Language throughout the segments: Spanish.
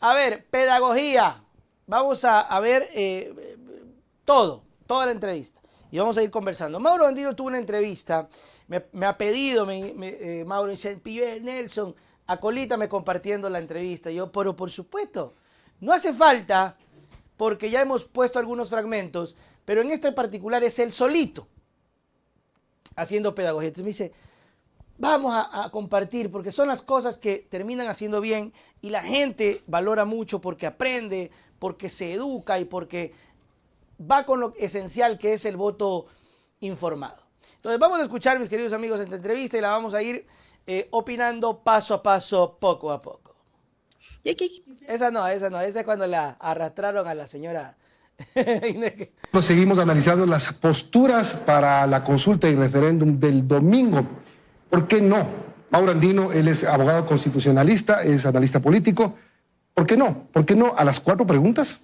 A ver, pedagogía. Vamos a ver toda la entrevista. Y vamos a ir conversando. Mauro Andino tuvo una entrevista. Me ha pedido, Mauro dice, Pilluel, Nelson, acolítame compartiendo la entrevista. Yo, pero por supuesto, no hace falta, porque ya hemos puesto algunos fragmentos, pero en este en particular es él solito haciendo pedagogía. Entonces me dice, vamos a compartir, porque son las cosas que terminan haciendo bien y la gente valora mucho porque aprende, porque se educa y porque va con lo esencial que es el voto informado. Entonces vamos a escuchar, mis queridos amigos, esta entrevista y la vamos a ir opinando paso a paso, poco a poco. Esa no, esa es cuando la arrastraron a la señora. Seguimos analizando las posturas para la consulta y referéndum del domingo. ¿Por qué no? Mauro Andino, él es abogado constitucionalista, es analista político. ¿Por qué no? ¿Por qué no a las 4 preguntas?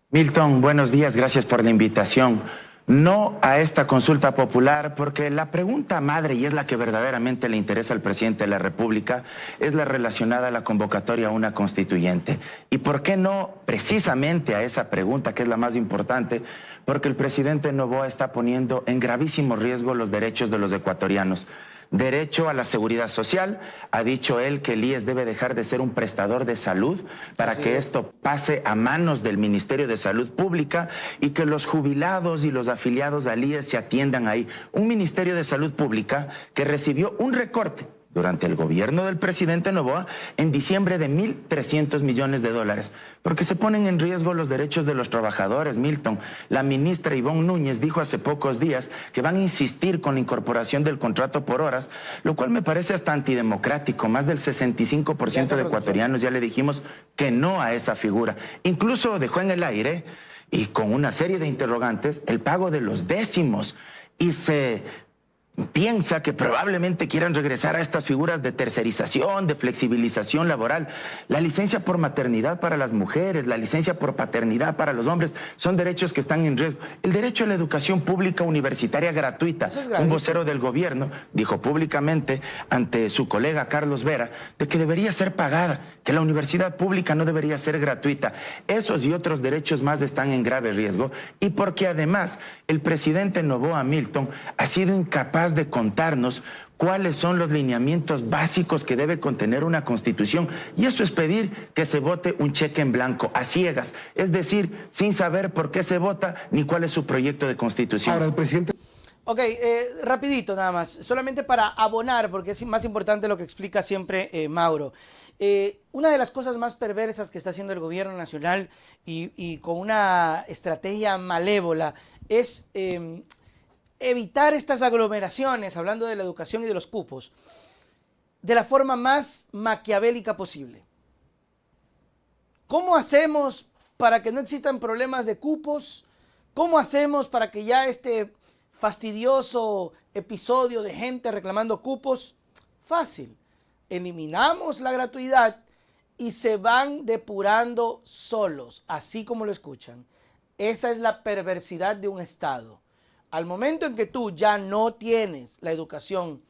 Milton, buenos días, gracias por la invitación. No a esta consulta popular, porque la pregunta madre, y es la que verdaderamente le interesa al presidente de la República, es la relacionada a la convocatoria a una constituyente. ¿Y por qué no precisamente a esa pregunta, que es la más importante? Porque el presidente Noboa está poniendo en gravísimo riesgo los derechos de los ecuatorianos. Derecho a la seguridad social, ha dicho él que el IES debe dejar de ser un prestador de salud para que esto pase a manos del Ministerio de Salud Pública y que los jubilados y los afiliados al IES se atiendan ahí. Un Ministerio de Salud Pública que recibió un recorte durante el gobierno del presidente Noboa en diciembre de $1.300 millones, porque se ponen en riesgo los derechos de los trabajadores, Milton. La ministra Ivonne Núñez dijo hace pocos días que van a insistir con la incorporación del contrato por horas, lo cual me parece hasta antidemocrático. Más del 65% de ecuatorianos ya le dijimos que no a esa figura. Incluso dejó en el aire, y con una serie de interrogantes, el pago de los décimos, y se piensa que probablemente quieran regresar a estas figuras de tercerización, de flexibilización laboral. La licencia por maternidad para las mujeres, la licencia por paternidad para los hombres, son derechos que están en riesgo. El derecho a la educación pública universitaria gratuita. Un vocero del gobierno dijo públicamente ante su colega Carlos Vera de que debería ser pagada, que la universidad pública no debería ser gratuita. Esos y otros derechos más están en grave riesgo, y porque además el presidente Noboa, Milton, ha sido incapaz de contarnos cuáles son los lineamientos básicos que debe contener una constitución, y eso es pedir que se vote un cheque en blanco, a ciegas, es decir, sin saber por qué se vota ni cuál es su proyecto de constitución. Ahora el presidente... Ok, rapidito nada más, solamente para abonar, porque es más importante lo que explica siempre Mauro. Una de las cosas más perversas que está haciendo el gobierno nacional y con una estrategia malévola es evitar estas aglomeraciones, hablando de la educación y de los cupos, de la forma más maquiavélica posible. ¿Cómo hacemos para que no existan problemas de cupos? ¿Cómo hacemos para que ya este fastidioso episodio de gente reclamando cupos? Fácil. Eliminamos la gratuidad y se van depurando solos, así como lo escuchan. Esa es la perversidad de un Estado. Al momento en que tú ya no tienes la educación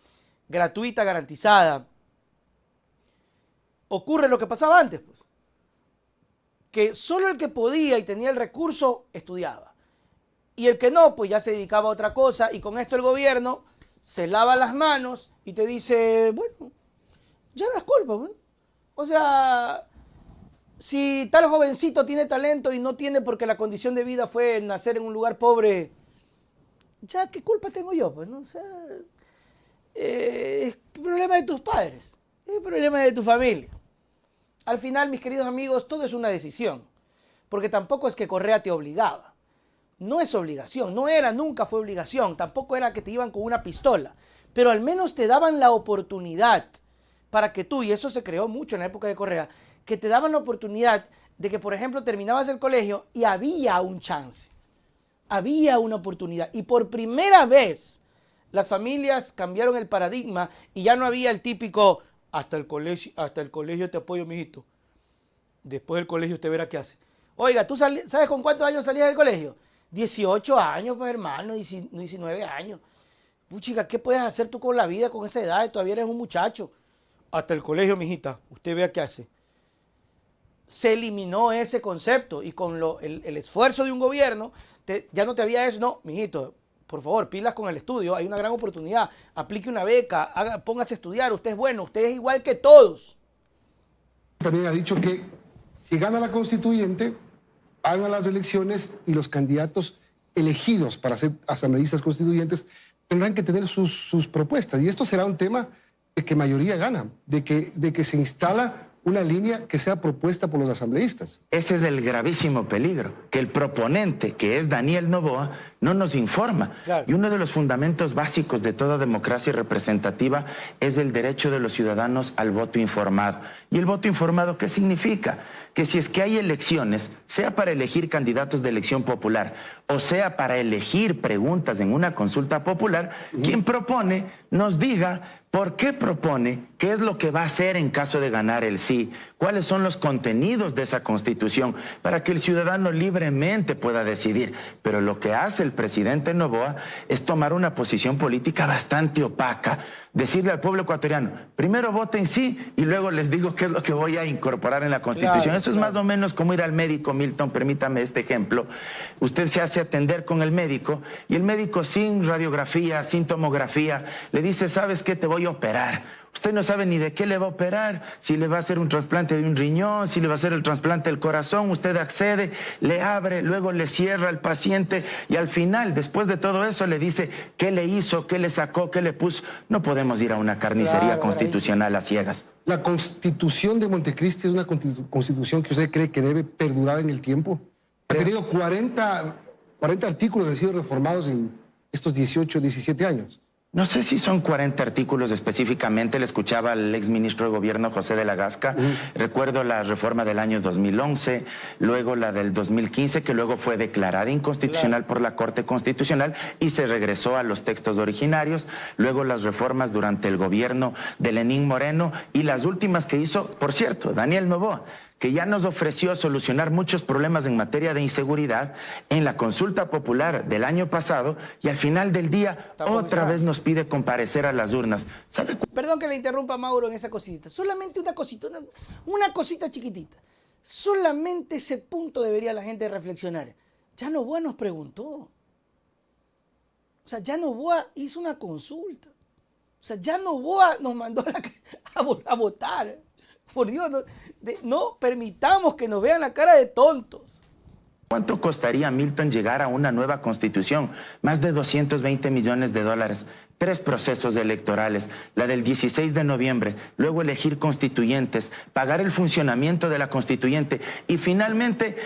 gratuita garantizada, ocurre lo que pasaba antes, pues, que solo el que podía y tenía el recurso estudiaba, y el que no, pues ya se dedicaba a otra cosa, y con esto el gobierno se lava las manos y te dice, bueno, ya no es culpa, ¿no? O sea, si tal jovencito tiene talento y no tiene porque la condición de vida fue nacer en un lugar pobre, ya qué culpa tengo yo, pues, ¿no? O sea, es problema de tus padres, es problema de tu familia. Al final, mis queridos amigos, todo es una decisión, porque tampoco es que Correa te obligaba. No es obligación, no era, nunca fue obligación, tampoco era que te iban con una pistola, pero al menos te daban la oportunidad para que tú, y eso se creó mucho en la época de Correa, que te daban la oportunidad de que, por ejemplo, terminabas el colegio y había un chance, había una oportunidad. Y por primera vez las familias cambiaron el paradigma y ya no había el típico, hasta el colegio te apoyo, mijito. Después del colegio usted verá qué hace. Oiga, ¿tú sabes con cuántos años salías del colegio? 18 años, pues hermano, 19 años. Puchica, ¿qué puedes hacer tú con la vida con esa edad? Todavía eres un muchacho. Hasta el colegio, mijita, usted vea qué hace. se eliminó ese concepto y con el esfuerzo de un gobierno ya no te había eso. No, mijito, por favor, pilas con el estudio, hay una gran oportunidad, aplique una beca, póngase a estudiar, usted es bueno, usted es igual que todos. También ha dicho que si gana la constituyente, van a las elecciones y los candidatos elegidos para ser asambleístas constituyentes tendrán que tener sus propuestas. Y esto será un tema de que mayoría gana, de que se instala una línea que sea propuesta por los asambleístas. Ese es el gravísimo peligro, que el proponente, que es Daniel Noboa, no nos informa. Claro. Y uno de los fundamentos básicos de toda democracia representativa es el derecho de los ciudadanos al voto informado. ¿Y el voto informado qué significa? Que si es que hay elecciones, sea para elegir candidatos de elección popular o sea para elegir preguntas en una consulta popular, quien propone nos diga por qué propone, qué es lo que va a hacer en caso de ganar el sí, cuáles son los contenidos de esa Constitución, para que el ciudadano libremente pueda decidir. Pero lo que hace el presidente Noboa es tomar una posición política bastante opaca, decirle al pueblo ecuatoriano, primero voten sí y luego les digo qué es lo que voy a incorporar en la Constitución. Claro, Eso es más o menos como ir al médico, Milton, permítame este ejemplo. Usted se hace atender con el médico y el médico sin radiografía, sin tomografía, le dice, ¿sabes qué? Te voy a operar. Usted no sabe ni de qué le va a operar, si le va a hacer un trasplante de un riñón, si le va a hacer el trasplante del corazón. Usted accede, le abre, luego le cierra al paciente y al final, después de todo eso, le dice qué le hizo, qué le sacó, qué le puso. No podemos ir a una carnicería constitucional a ciegas. ¿La Constitución de Montecristi es una constitución que usted cree que debe perdurar en el tiempo? Ha tenido 40 artículos que han sido reformados en estos 18, 17 años. No sé si son 40 artículos específicamente, le escuchaba al exministro de Gobierno José de la Gasca, recuerdo la reforma del año 2011, luego la del 2015, que luego fue declarada inconstitucional por la Corte Constitucional y se regresó a los textos originarios, luego las reformas durante el gobierno de Lenín Moreno y las últimas que hizo, por cierto, Daniel Noboa, que ya nos ofreció solucionar muchos problemas en materia de inseguridad en la consulta popular del año pasado y al final del día otra vez nos pide comparecer a las urnas. ¿Sabe? Perdón que le interrumpa, Mauro, en esa cosita. Solamente una cosita, una cosita chiquitita. Solamente ese punto debería la gente reflexionar. Ya Noboa nos preguntó. O sea, ya Noboa hizo una consulta. O sea, ya Noboa nos mandó a votar. Por Dios, no permitamos que nos vean la cara de tontos. ¿Cuánto costaría, Milton, llegar a una nueva constitución? Más de 220 millones de dólares. 3 procesos electorales, la del 16 de noviembre, luego elegir constituyentes, pagar el funcionamiento de la constituyente y finalmente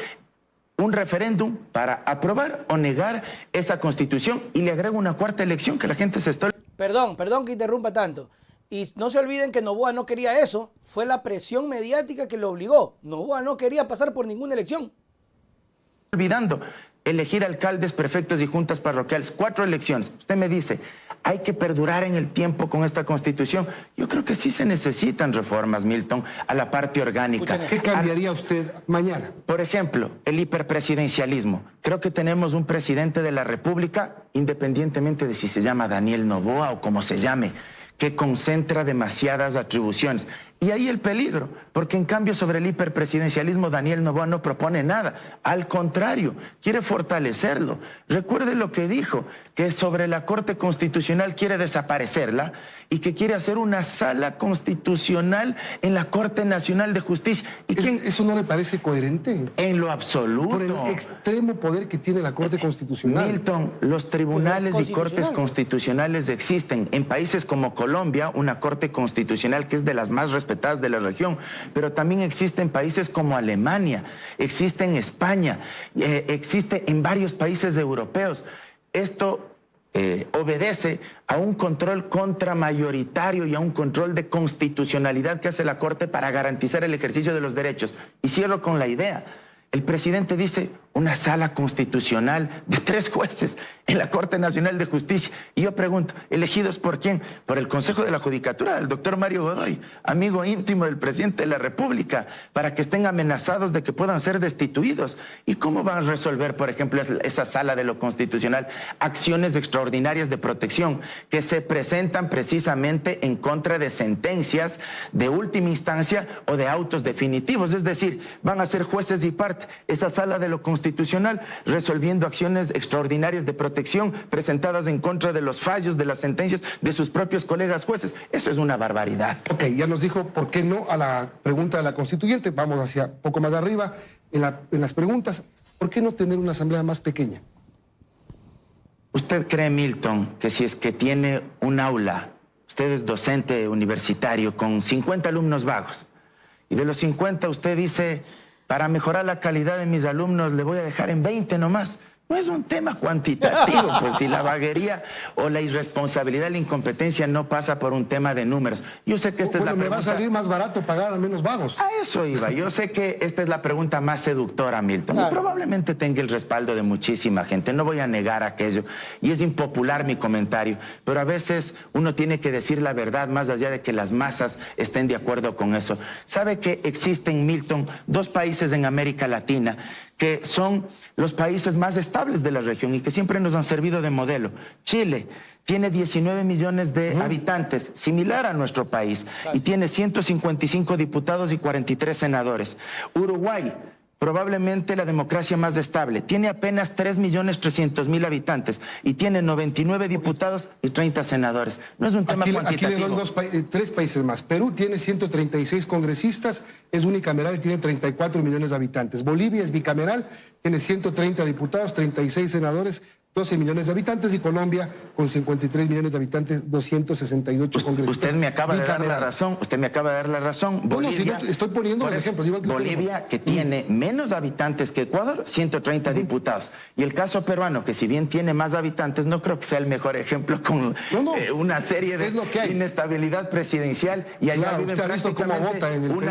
un referéndum para aprobar o negar esa constitución. Y le agrego una cuarta elección que la gente se está... Perdón que interrumpa tanto. Y no se olviden que Noboa no quería eso. Fue la presión mediática que lo obligó. Noboa no quería pasar por ninguna elección. Olvidando, elegir alcaldes, prefectos y juntas parroquiales. 4 elecciones. Usted me dice, hay que perdurar en el tiempo con esta Constitución. Yo creo que sí se necesitan reformas, Milton, a la parte orgánica. ¿Qué cambiaría usted mañana? Por ejemplo, el hiperpresidencialismo. Creo que tenemos un presidente de la República, independientemente de si se llama Daniel Noboa o como se llame, que concentra demasiadas atribuciones. Y ahí el peligro, porque en cambio sobre el hiperpresidencialismo Daniel Noboa no propone nada, al contrario, quiere fortalecerlo. Recuerde lo que dijo, que sobre la Corte Constitucional quiere desaparecerla y que quiere hacer una sala constitucional en la Corte Nacional de Justicia. ¿Y ¿Eso no le parece coherente? En lo absoluto. Por el extremo poder que tiene la Corte Constitucional. Milton, los tribunales y cortes constitucionales existen. En países como Colombia, una Corte Constitucional que es de las más respetadas de la región, pero también existe en países como Alemania, existe en España, existe en varios países europeos. Esto obedece a un control contramayoritario y a un control de constitucionalidad que hace la Corte para garantizar el ejercicio de los derechos. Y cierro con la idea. El presidente dice, una sala constitucional de 3 jueces en la Corte Nacional de Justicia. Y yo pregunto, ¿elegidos por quién? Por el Consejo de la Judicatura del doctor Mario Godoy, amigo íntimo del presidente de la República, para que estén amenazados de que puedan ser destituidos. ¿Y cómo van a resolver, por ejemplo, esa sala de lo constitucional, acciones extraordinarias de protección que se presentan precisamente en contra de sentencias de última instancia o de autos definitivos? Es decir, van a ser jueces y parte esa sala de lo constitucional resolviendo acciones extraordinarias de protección presentadas en contra de los fallos de las sentencias de sus propios colegas jueces. Eso es una barbaridad. Ok, ya nos dijo por qué no a la pregunta de la constituyente. Vamos hacia poco más arriba en las preguntas. ¿Por qué no tener una asamblea más pequeña? ¿Usted cree, Milton, que si es que tiene un aula, usted es docente universitario con 50 alumnos vagos, y de los 50 usted dice, para mejorar la calidad de mis alumnos le voy a dejar en 20 nomás? No es un tema cuantitativo, pues si la vaguería o la irresponsabilidad, la incompetencia no pasa por un tema de números. Yo sé que esta es la pregunta... me va a salir más barato pagar a menos vagos. A eso iba. Yo sé que esta es la pregunta más seductora, Milton. Claro. Y probablemente tenga el respaldo de muchísima gente. No voy a negar aquello. Y es impopular mi comentario. Pero a veces uno tiene que decir la verdad más allá de que las masas estén de acuerdo con eso. ¿Sabe que existen, Milton, 2 países en América Latina que son los países más estables de la región y que siempre nos han servido de modelo? Chile tiene 19 millones de habitantes, similar a nuestro país, y tiene 155 diputados y 43 senadores. Uruguay, probablemente la democracia más estable, tiene apenas 3.300.000 habitantes y tiene 99 diputados y 30 senadores. No es un tema cuantitativo. Aquí le doy 3 países más. Perú tiene 136 congresistas, es unicameral y tiene 34 millones de habitantes. Bolivia es bicameral, tiene 130 diputados, 36 senadores, 12 millones de habitantes, y Colombia, con 53 millones de habitantes, 268 congresistas. Usted me acaba de dar la razón, Bolivia, no, si estoy poniendo ejemplos. Bolivia, que tiene menos habitantes que Ecuador, 130 diputados. Y el caso peruano, que si bien tiene más habitantes, no creo que sea el mejor ejemplo con una serie de inestabilidad presidencial. Y allá viven usted ha visto cómo vota en el Perú,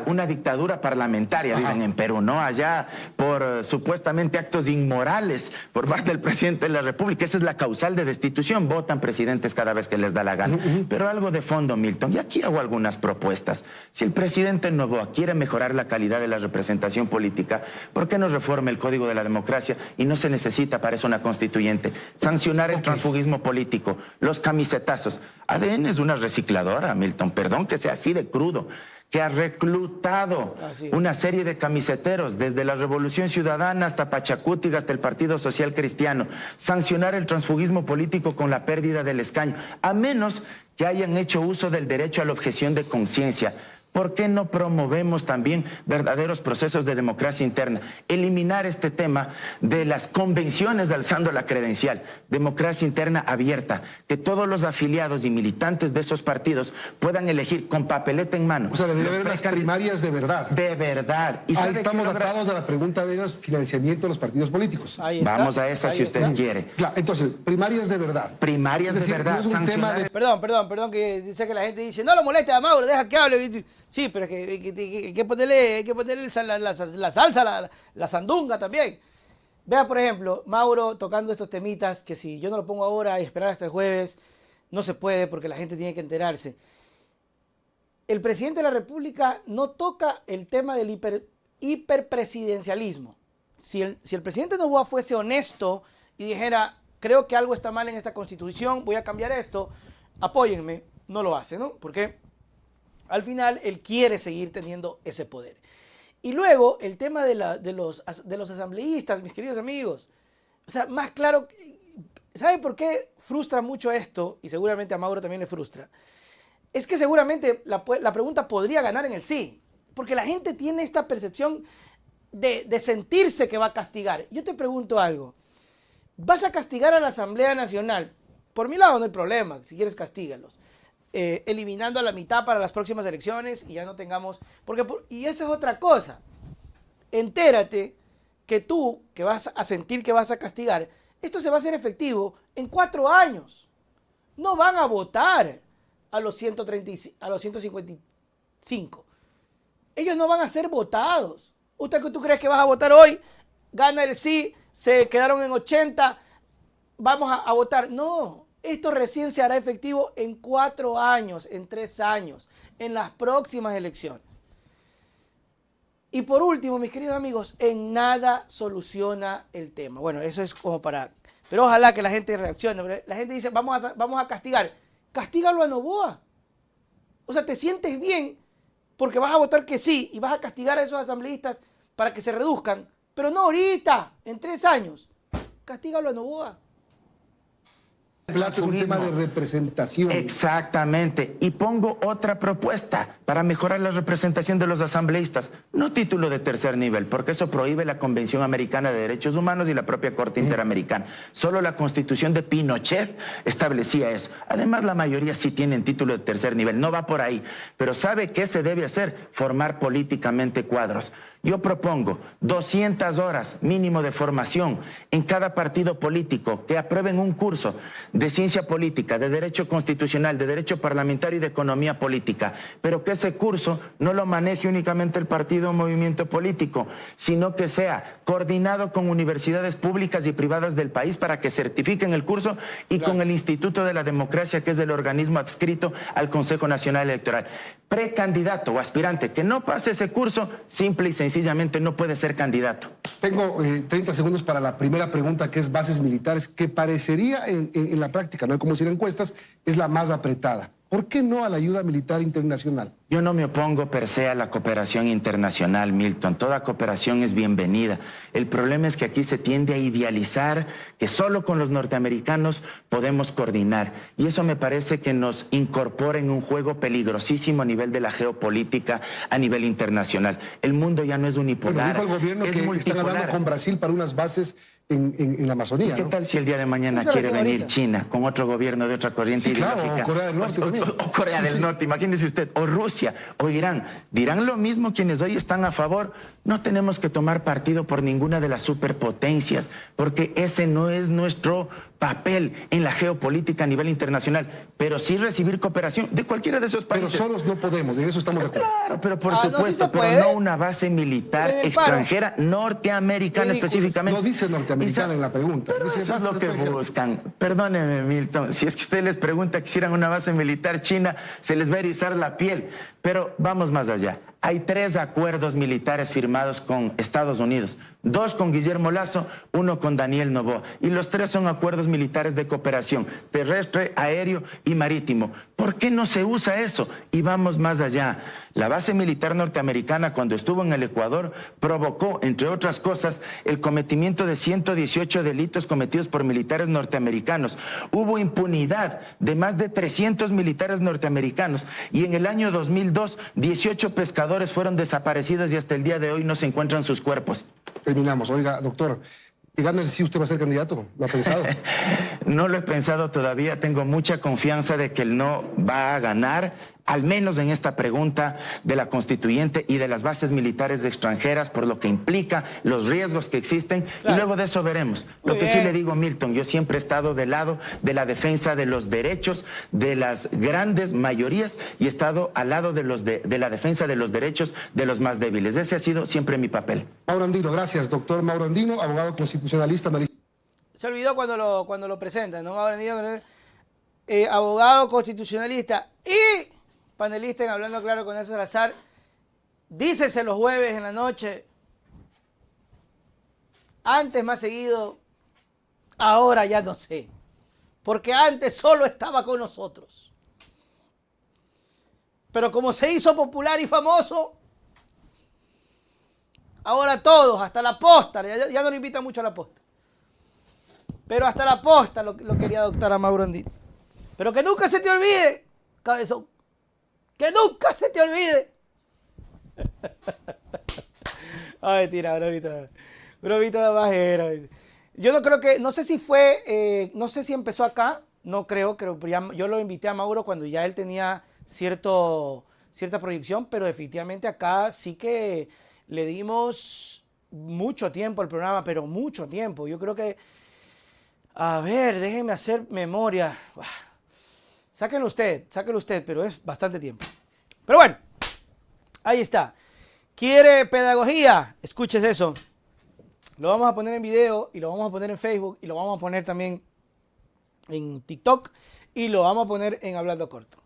una dictadura parlamentaria viven en Perú, ¿no? Allá por supuestamente actos inmorales por parte del presidente de la República. Esa es la causal de destitución. Votan presidentes cada vez que les da la gana. Pero algo de fondo, Milton, y aquí hago algunas propuestas. Si el presidente Noboa quiere mejorar la calidad de la representación política, ¿por qué no reforma el Código de la Democracia? Y no se necesita para eso una constituyente. Sancionar el transfugismo político, los camisetazos. ADN es una recicladora, Milton, perdón que sea así de crudo, que ha reclutado una serie de camiseteros, desde la Revolución Ciudadana hasta Pachacútiga, hasta el Partido Social Cristiano. Sancionar el transfugismo político con la pérdida del escaño, a menos que hayan hecho uso del derecho a la objeción de conciencia. ¿Por qué no promovemos también verdaderos procesos de democracia interna? Eliminar este tema de las convenciones alzando la credencial. Democracia interna abierta. Que todos los afiliados y militantes de esos partidos puedan elegir con papeleta en mano. O sea, debería haber unas primarias de verdad. De verdad. ¿Y ahí estamos atados a la pregunta de los financiamiento de los partidos políticos. Vamos a esa si usted quiere. Claro, entonces, primarias de verdad. Primarias de verdad. No es un tema de... Perdón, que dice que la gente dice, no lo moleste a Mauro, deja que hable. Sí, pero es que hay que ponerle la salsa, la sandunga también. Vea, por ejemplo, Mauro tocando estos temitas que si yo no lo pongo ahora y esperar hasta el jueves, no se puede porque la gente tiene que enterarse. El presidente de la República no toca el tema del hiperpresidencialismo. Si el presidente Noboa fuese honesto y dijera, creo que algo está mal en esta Constitución, voy a cambiar esto, apóyenme, no lo hace, ¿no? ¿Por qué? Al final, él quiere seguir teniendo ese poder. Y luego, el tema de los asambleístas, mis queridos amigos. O sea, más claro, ¿sabe por qué frustra mucho esto? Y seguramente a Mauro también le frustra. Es que seguramente la pregunta podría ganar en el sí. Porque la gente tiene esta percepción de sentirse que va a castigar. Yo te pregunto algo. ¿Vas a castigar a la Asamblea Nacional? Por mi lado no hay problema. Si quieres, castígalos. Eliminando a la mitad para las próximas elecciones y ya no tengamos... y eso es otra cosa. Entérate que tú, que vas a sentir que vas a castigar, esto se va a hacer efectivo en 4 años. No van a votar a los 155. Ellos no van a ser votados. ¿Tú crees que vas a votar hoy gana el sí, se quedaron en 80, vamos a votar. No, esto recién se hará efectivo en 4 años, en 3 años, en las próximas elecciones. Y por último, mis queridos amigos, en nada soluciona el tema. Bueno, eso es como para... Pero ojalá que la gente reaccione. La gente dice, vamos a castigar. Castígalo a Noboa. O sea, te sientes bien porque vas a votar que sí y vas a castigar a esos asambleístas para que se reduzcan. Pero no ahorita, en 3 años. Castígalo a Noboa. Plato es un tema de representación. Exactamente. Y pongo otra propuesta para mejorar la representación de los asambleístas. No título de tercer nivel, porque eso prohíbe la Convención Americana de Derechos Humanos y la propia Corte Interamericana. Solo la Constitución de Pinochet establecía eso. Además, la mayoría sí tienen título de tercer nivel. No va por ahí. Pero ¿sabe qué se debe hacer? Formar políticamente cuadros. Yo propongo 200 horas mínimo de formación en cada partido político, que aprueben un curso de ciencia política, de derecho constitucional, de derecho parlamentario y de economía política, pero que ese curso no lo maneje únicamente el partido o movimiento político, sino que sea coordinado con universidades públicas y privadas del país para que certifiquen el curso y con el Instituto de la Democracia, que es el organismo adscrito al Consejo Nacional Electoral. Precandidato o aspirante que no pase ese curso, simple y sencillamente no puede ser candidato. Tengo 30 segundos para la primera pregunta, que es bases militares, que parecería en la práctica, no hay como decir encuestas, es la más apretada. ¿Por qué no a la ayuda militar internacional? Yo no me opongo per se a la cooperación internacional, Milton. Toda cooperación es bienvenida. El problema es que aquí se tiende a idealizar que solo con los norteamericanos podemos coordinar. Y eso me parece que nos incorpora en un juego peligrosísimo a nivel de la geopolítica a nivel internacional. El mundo ya no es unipolar. Bueno, dijo el gobierno que están hablando con Brasil para unas bases en la Amazonía. ¿Qué tal si el día de mañana quiere venir China con otro gobierno de otra corriente ideológica? Claro, o Corea del Norte también. O Corea del Norte, imagínese usted, o Rusia, o Irán. ¿Dirán lo mismo quienes hoy están a favor? No tenemos que tomar partido por ninguna de las superpotencias, porque ese no es nuestro papel en la geopolítica a nivel internacional, pero sí recibir cooperación de cualquiera de esos países. Pero solos no podemos, en eso estamos de acuerdo. Claro, pero por supuesto, no, sí se pero puede. no una base militar extranjera, norteamericana específicamente. No dice norteamericana en la pregunta. Pero Dice eso es bases lo que extranjeras. buscan. Perdóneme, Milton, si es que usted les pregunta que quisieran una base militar china, se les va a erizar la piel. Pero vamos más allá. Hay 3 acuerdos militares firmados con Estados Unidos, 2 con Guillermo Lasso, 1 con Daniel Noboa. Y los 3 son acuerdos militares de cooperación terrestre, aéreo y marítimo. ¿Por qué no se usa eso? Y vamos más allá. La base militar norteamericana, cuando estuvo en el Ecuador, provocó, entre otras cosas, el cometimiento de 118 delitos cometidos por militares norteamericanos. Hubo impunidad de más de 300 militares norteamericanos. Y en el año 2002, 18 pescadores fueron desaparecidos y hasta el día de hoy no se encuentran sus cuerpos. Terminamos. Oiga, doctor, llegando el sí, ¿usted va a ser candidato? ¿Lo ha pensado? No lo he pensado todavía, tengo mucha confianza de que el no va a ganar, al menos en esta pregunta de la constituyente y de las bases militares extranjeras, por lo que implica los riesgos que existen, claro. Y luego de eso veremos. Lo que sí le digo, Milton, yo siempre he estado del lado de la defensa de los derechos de las grandes mayorías y he estado al lado de la defensa de los derechos de los más débiles. Ese ha sido siempre mi papel. Mauro Andino, gracias. Doctor Mauro Andino, abogado constitucionalista, analista. Se olvidó cuando lo presentan, ¿no? Mauro Andino, abogado constitucionalista y panelista en Hablando Claro con Nelson Salazar. Dícese los jueves en la noche. Antes más seguido, ahora ya no sé. Porque antes solo estaba con nosotros. Pero como se hizo popular y famoso, ahora todos, hasta la posta, ya no lo invitan mucho a la posta. Pero hasta la posta lo quería adoptar a Mauro Andino. Pero que nunca se te olvide, cabezón. Que nunca se te olvide. Ay, tira, bromita. Bromita bajera. Yo no creo que, no sé si fue, no sé si empezó acá, no creo, yo lo invité a Mauro cuando ya él tenía cierta proyección, pero definitivamente acá sí que le dimos mucho tiempo al programa, pero mucho tiempo. Yo creo que, a ver, déjenme hacer memoria. Sáquenlo usted, pero es bastante tiempo. Pero bueno, ahí está. ¿Quiere pedagogía? Escuches eso. Lo vamos a poner en video y lo vamos a poner en Facebook y lo vamos a poner también en TikTok y lo vamos a poner en Hablando Corto.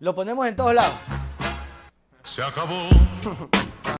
Lo ponemos en todos lados. Se acabó.